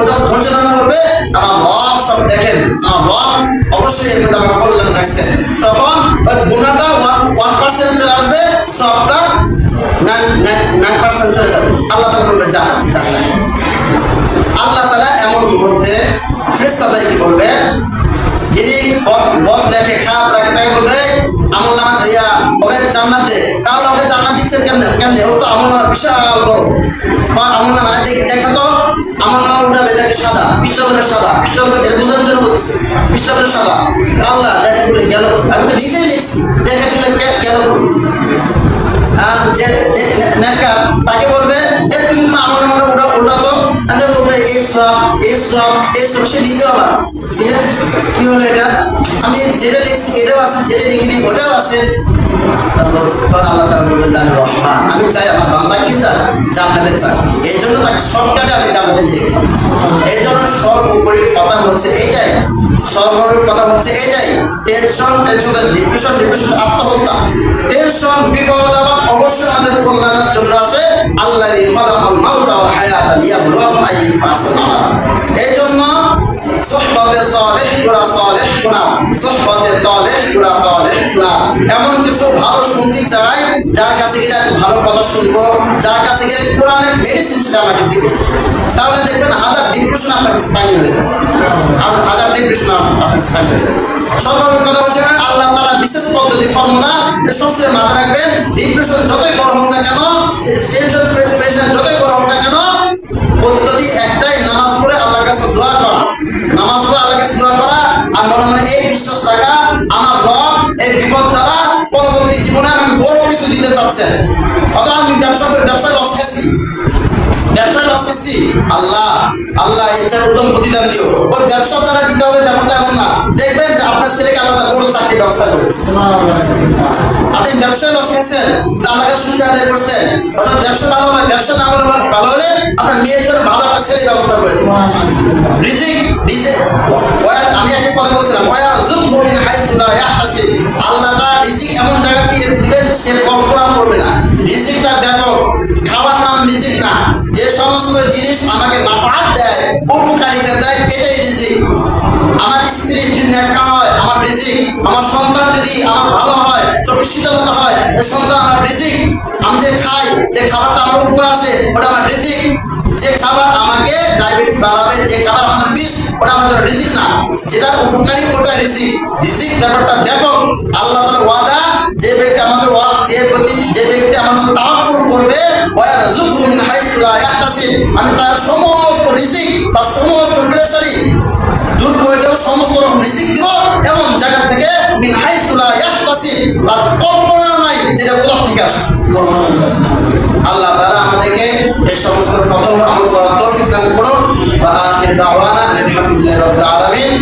ওজন ধৈর্য ধারণ করবে, আমার রব সব দেখেন, আমার রব অবশ্যই এর মধ্যে আমার কল্যাণ রাখছেন, তখন ওই গুণাটা 1% চলে আসবে, সবটা 9% চলে যাবে। আল্লাহ তাআলা বলবে যা যা। আল্লাহ তাআলা এমন মুহূর্তে ফেরেশতাদের কি বলবে, যিনি বদ দেখে খারাপ রাখে তাকে বলবে আমল নামা ওকে জান্নাত দে। তাহলে ওকে জান্নাত দিচ্ছেন কেমনে? ও তো আমল নামা বিশাল বড়, বা আমল নামা দেখা তো আমল নামা উঠাবে, দেখে সাদা, পৃষ্ঠতলে সাদা, পৃষ্ঠতলে এর বোঝার জন্য বলতেছে পৃষ্ঠতলে সাদা। আল্লাহ দেখে বলে গেল, আমি তো নিজেই লিখছি, দেখে দিলে গেল। আর যে নেককার তাকে বলবে এ তুমি আমল নামাটা উঠাতো, বলবে এই সব সে নিজে আবার কি হলো এটা, আমি যেটা লিখছি এটাও আছে, যেটা লিখিনি ওটাও আছে। আল্লাহ তাআলা বলবেন জানি রহমান, আমি চাই আমার বান্দা কি চায়, জান্নাতে চায়, এই জন্য তাকে শর্টকাটে আমি জান্নাতে নিয়ে গেলাম। এই জন্য সর্বোপরি কথা হচ্ছে এটাই, সর্বোপরি কথা হচ্ছে এটাই, টেনশন ডিপ্রেশন আত্মহত্যা, টেনশন বিপদ আপদ অবশ্যই আমাদের কল্যাণের জন্য আসে। আল্লাযী খালাকাল মাউতা ওয়াল হায়াতা লিয়াবলুয়াকুম আইয়ুকুম আহসানু আমালা। এই জন্য সুহবতে সালেহ গুণা সালেহ গুণা, সুহবতে তালেহ গুণা তালেহ গুণা, এমন কিছু ভালো সঙ্গী চাই যার কাছে গিয়ে ভালো কথা শুনবো, যার কাছে গিয়ে কোরআনের মেডিসিন সেটা আমাকে দিবে। তাহলে দেখবেন হাজার ডিপ্রেশন আপনার কাছে পানি হয়ে যাবে, হাজার ডিপ্রেশন আপনার কাছে পানি হয়ে যাবে। সর্বাধিক কথা হচ্ছে আল্লাহ তাআলা বিশেষ পদ্ধতি ফর্মুলা সবসময় মাথায় রাখবেন। ডিপ্রেশন যতই বড় হোক না কেন, টেনশন প্রেশার যতই বড় হোক না কেন, পদ্ধতি একটাই, নামাজ পড়ে আল্লাহর কাছে দোয়া করা, নামাজ পড়ে আল্লাহর কাছে দোয়া করা, আর মনে মনে এই বিশ্বাস রাখা আমার রব এই বিপদ দ্বারা পরবর্তী জীবনে আমাকে বড় কিছু দিতে চাচ্ছেন। অথবা আমি ব্যবসায় লস খাচ্ছি, আল্লাহ আল্লাহ এর উত্তম প্রতিদান দিও। ওই ব্যবসার দ্বারা দিতে হবে ব্যাপারটা এমন না। দেখবেন যে আপনার ছেলেকে আল্লাহ বড় চাকরি ব্যবস্থা করেছে, আপনি ব্যবসায় লস খেয়েছেন, আল্লাহকে শুনতে আদায় করছেন, অর্থাৎ ব্যবসা ভালো হবে, ব্যবসা না ভালো হলে আপনার মেয়ের জন্য ভালো একটা ছেলে ব্যবস্থা করে দেবেন। আমি একটা কথা বলছিলাম, আল্লাহ তাআলা রিজিক এমন জায়গা দিবেন সে কল্পনা করবে না। রিজিকটা ব্যাপক, খাওয়ার নাম রিজিক না, যে সমস্ত জিনিস আমাকে নাফাত দেয়, উপকারিতা দেয়, এটাই রিজিক। আমার স্ত্রীর যদি নেকা হয় আমার রিজিক, আমার সন্তান যদি আমার ভালো হয়, চোখের শীতলতা হয়, সন্তান আমার রিজিক। আমি যে খাই, যে খাবারটা আমার উপকার আসে ওটা আমার রিজিক। যে খাবার আমাকে ডায়াবেটিস বাড়াবে, যে খাবার আমাদের বিষ, ওটা আমাদের রিজিক না, যেটা উপকারী ওটা রিজিক। রিজিক ব্যাপারটা ব্যাপক। আল্লাহ তাআলার ওয়াদা, যে ব্যক্তি আমাদের যে ব্যক্তি আমাদের তাওয়াক্কুল করবে, ওয়ারযুকহু মিন হাইসু লা ইয়াহতাসিব, আমি তার সমস্ত রিজিক, তার সমস্ত প্রেসারি দূর করে দেব, সমস্ত রকম রিজিক দিব, এমন জায়গা থেকে মিন হাইসু লা ইয়াহতাসিব, তার কল্পনা নাই যেটা কোথা থেকে আসে। আল্লাহ তাআলা আমাদেরকে এই সমস্ত কথা আমল করার তৌফিক দান করুন। ওয়া আখির দাওয়ানা আলহামদুলিল্লাহি রাব্বিল আলামিন।